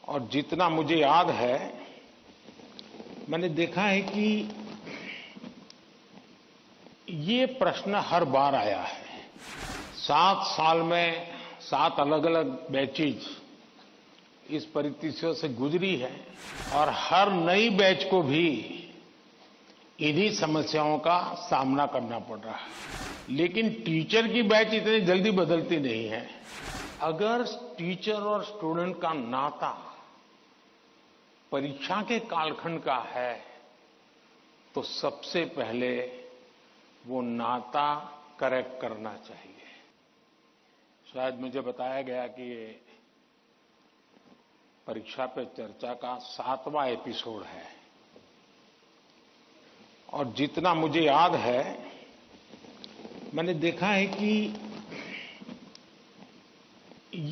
और जितना मुझे याद है, मैंने देखा है कि ये प्रश्न हर बार आया है। 7 साल में 7 अलग अलग बैचेज इस परिस्थितियों से गुजरी है और हर नई बैच को भी इन्हीं समस्याओं का सामना करना पड़ रहा है। लेकिन टीचर की बैच इतनी जल्दी बदलती नहीं है। अगर टीचर और स्टूडेंट का नाता परीक्षा के कालखंड का है तो सबसे पहले वो नाता करेक्ट करना चाहिए। शायद मुझे बताया गया कि ये परीक्षा पे चर्चा का 7वां एपिसोड है और जितना मुझे याद है, मैंने देखा है कि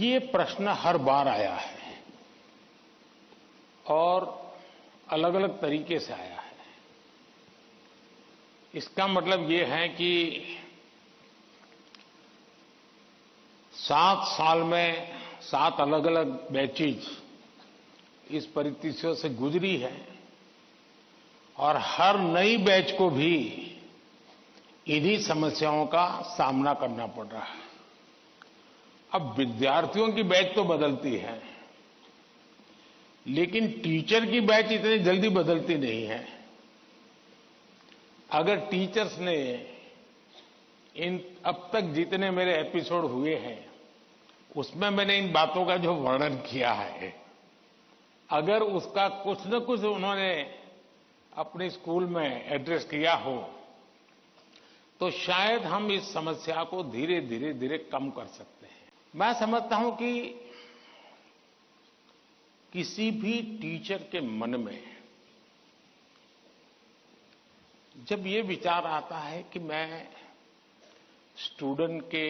ये प्रश्न हर बार आया है और अलग अलग तरीके से आया है। इसका मतलब ये है कि 7 साल में 7 अलग अलग बैचेज इस परिस्थितियों से गुजरी है और हर नई बैच को भी इन्हीं समस्याओं का सामना करना पड़ रहा है। अब विद्यार्थियों की बैच तो बदलती है, लेकिन टीचर की बैच इतनी जल्दी बदलती नहीं है। अगर टीचर्स ने इन अब तक जितने मेरे एपिसोड हुए हैं उसमें मैंने इन बातों का जो वर्णन किया है, अगर उसका कुछ न कुछ उन्होंने अपने स्कूल में एड्रेस किया हो तो शायद हम इस समस्या को धीरे धीरे कम कर सकते हैं। मैं समझता हूं कि किसी भी टीचर के मन में जब ये विचार आता है कि मैं स्टूडेंट के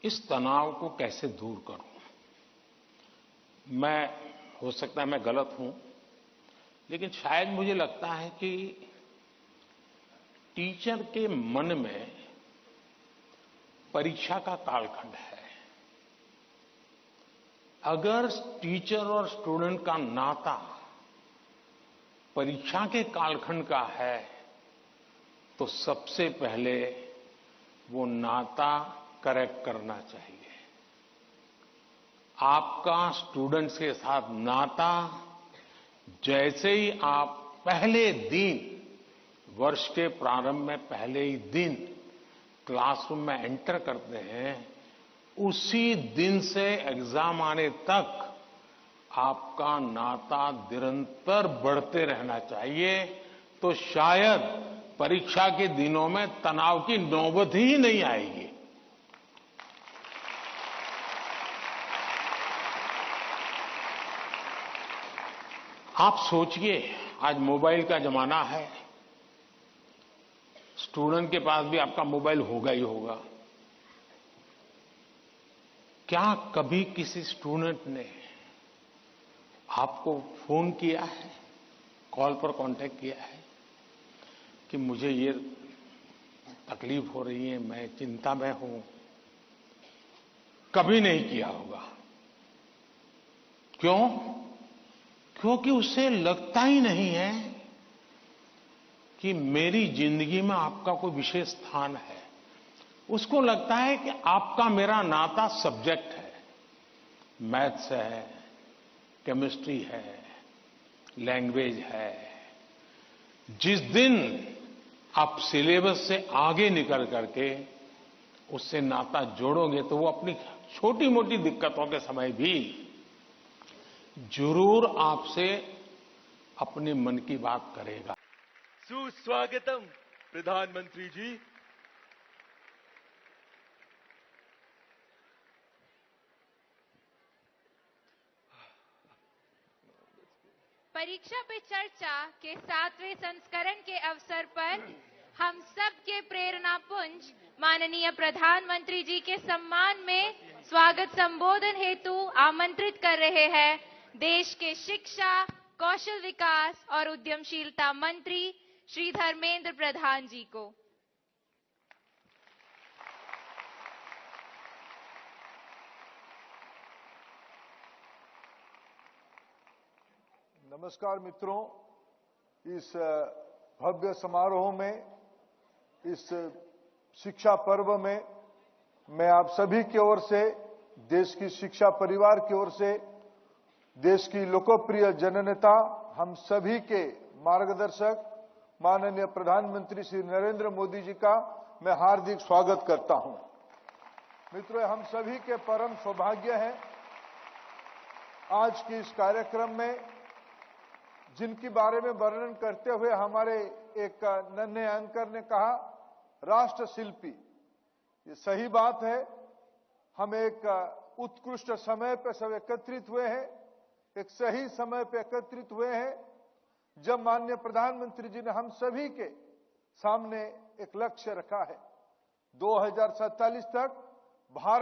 इस तनाव को कैसे दूर करूं, हो सकता है मैं गलत हूं, लेकिन शायद मुझे लगता है कि टीचर के मन में परीक्षा का कालखंड है। अगर टीचर और स्टूडेंट का नाता परीक्षा के कालखंड का है तो सबसे पहले वो नाता करेक्ट करना चाहिए। आपका स्टूडेंट्स के साथ नाता जैसे ही आप पहले दिन, वर्ष के प्रारंभ में पहले ही दिन क्लासरूम में एंटर करते हैं, उसी दिन से एग्जाम आने तक आपका नाता निरंतर बढ़ते रहना चाहिए। तो शायद परीक्षा के दिनों में तनाव की नौबत ही नहीं आएगी। आप सोचिए, आज मोबाइल का जमाना है, स्टूडेंट के पास भी आपका मोबाइल होगा ही होगा। क्या कभी किसी स्टूडेंट ने आपको फोन किया है, कॉल पर कांटेक्ट किया है कि मुझे ये तकलीफ हो रही है, मैं चिंता में हूं? कभी नहीं किया होगा। क्यों? क्योंकि उसे लगता ही नहीं है कि मेरी जिंदगी में आपका कोई विशेष स्थान है। उसको लगता है कि आपका मेरा नाता सब्जेक्ट है, मैथ्स है, केमिस्ट्री है, लैंग्वेज है। जिस दिन आप सिलेबस से आगे निकल करके उससे नाता जोड़ोगे तो वो अपनी छोटी मोटी दिक्कतों के समय भी जरूर आपसे अपने मन की बात करेगा। सुस्वागतम प्रधानमंत्री जी। परीक्षा पे चर्चा के 7वें संस्करण के अवसर पर हम सब के प्रेरणा पुंज माननीय प्रधानमंत्री जी के सम्मान में स्वागत संबोधन हेतु आमंत्रित कर रहे हैं देश के शिक्षा, कौशल विकास और उद्यमशीलता मंत्री श्री धर्मेंद्र प्रधान जी को। नमस्कार मित्रों, इस भव्य समारोह में, इस शिक्षा पर्व में मैं आप सभी की ओर से, देश की शिक्षा परिवार की ओर से, देश की लोकप्रिय जननेता, हम सभी के मार्गदर्शक माननीय प्रधानमंत्री श्री नरेंद्र मोदी जी का मैं हार्दिक स्वागत करता हूं। मित्रों, हम सभी के परम सौभाग्य है आज के इस कार्यक्रम में जिनके बारे में वर्णन करते हुए हमारे एक नन्हे एंकर ने कहा राष्ट्र शिल्पी। ये सही बात है। हम एक उत्कृष्ट समय पर सब एकत्रित हुए हैं, एक सही समय पर एकत्रित हुए हैं जब माननीय प्रधानमंत्री जी ने हम सभी के सामने एक लक्ष्य रखा है 2047 तक भारत